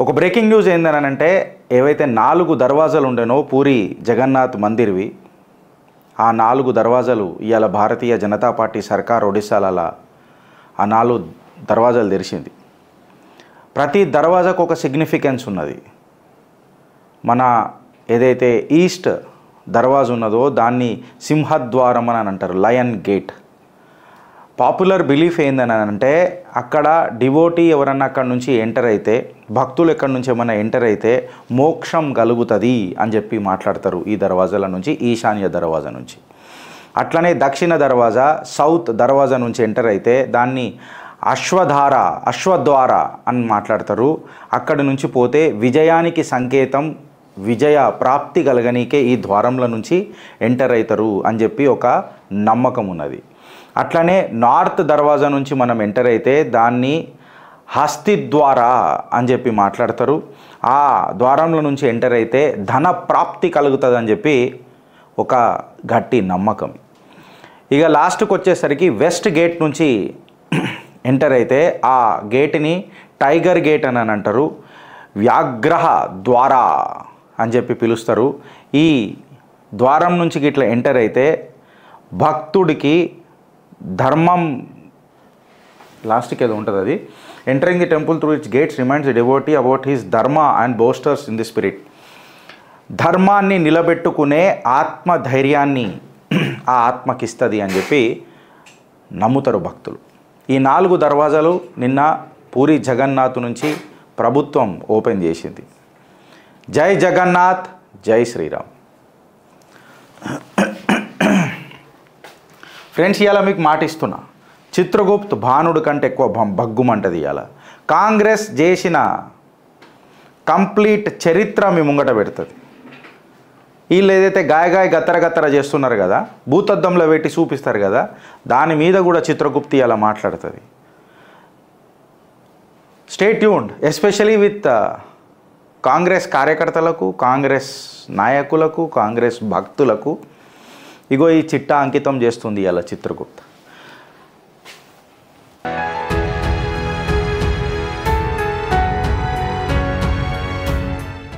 ఒక breaking news ఏందనంటే ఏవైతే 4 దర్వాజాలు ఉండేనో పూరి జగన్నాథ్ మందిర్వి ఆ 4 దర్వాజాలు ఇవాళ భారతీయ జనతా పార్టీ సర్కార్ ఒడిశాలలో ఆ 4 దర్వాజాలు తెరిచింది. ప్రతి దర్వాజాకు ఒక సిగ్నిఫికెన్స్ ఉన్నది. మన ఏదైతే ఈస్ట్ దర్వాజా ఉన్నదో దాన్ని సింహద్వారం అని అంటారు, లయన్ గేట్. పాపులర్ బిలీఫ్ ఏందని అంటే అక్కడ డివోటీ ఎవరన్నా అక్కడ నుంచి ఎంటర్ అయితే, భక్తులు ఎక్కడి నుంచి ఏమన్నా ఎంటర్ అయితే మోక్షం కలుగుతుంది అని చెప్పి మాట్లాడతారు ఈ దర్వాజాల నుంచి, ఈశాన్య దర్వాజా నుంచి. అట్లనే దక్షిణ దర్వాజా సౌత్ దర్వాజా నుంచి ఎంటర్ అయితే దాన్ని అశ్వద్వార అని మాట్లాడతారు. అక్కడి నుంచి పోతే విజయానికి సంకేతం, విజయ ప్రాప్తి కలగనీకే ఈ ద్వారంల నుంచి ఎంటర్ అవుతారు అని చెప్పి ఒక నమ్మకం ఉన్నది. అట్లనే నార్త్ దర్వాజా నుంచి మనం ఎంటర్ అయితే దాన్ని హస్తిద్వార అని చెప్పి మాట్లాడతారు. ఆ ద్వారంల నుంచి ఎంటర్ అయితే ధన ప్రాప్తి కలుగుతుంది అని చెప్పి ఒక గట్టి నమ్మకం. ఇక లాస్ట్కి వచ్చేసరికి వెస్ట్ గేట్ నుంచి ఎంటర్ అయితే ఆ గేట్ని టైగర్ గేట్ అని అంటారు, వ్యాఘ్రహ ద్వార అని చెప్పి పిలుస్తారు. ఈ ద్వారం నుంచి ఇట్లా ఎంటర్ అయితే భక్తుడికి ధర్మం లాస్ట్కి ఏదో ఉంటుంది, అది entering the temple through it's gates reminds the devotee about his ధర్మ and boosters in the spirit. ధర్మాన్ని నిలబెట్టుకునే ఆత్మధైర్యాన్ని ఆ ఆత్మకి ఇస్తుంది అని చెప్పి నమ్ముతారు భక్తులు. ఈ 4 దర్వాజాలు నిన్న పూరి జగన్నాథ్ నుంచి ప్రభుత్వం ఓపెన్ చేసింది. జై జగన్నాథ్, జై శ్రీరామ్. ఫ్రెండ్స్, ఇవాళ మీకు మాట ఇస్తున్నా, చిత్రగుప్త్ భానుడు కంటే ఎక్కువ బగ్గుమంటది. ఇవాళ కాంగ్రెస్ చేసిన కంప్లీట్ చరిత్ర మీ ముంగట పెడుతుంది. వీళ్ళు ఏదైతే గాయగాయ గత్తర చేస్తున్నారు కదా, భూతద్దంలో పెట్టి చూపిస్తారు కదా, దాని మీద కూడా చిత్రగుప్తి అలా మాట్లాడుతుంది. Stay tuned, especially with Congress కార్యకర్తలకు, కాంగ్రెస్ నాయకులకు, కాంగ్రెస్ భక్తులకు. ఇగో ఈ చిట్టా అంకితం చేస్తుంది ఇలా చిత్రగుప్త.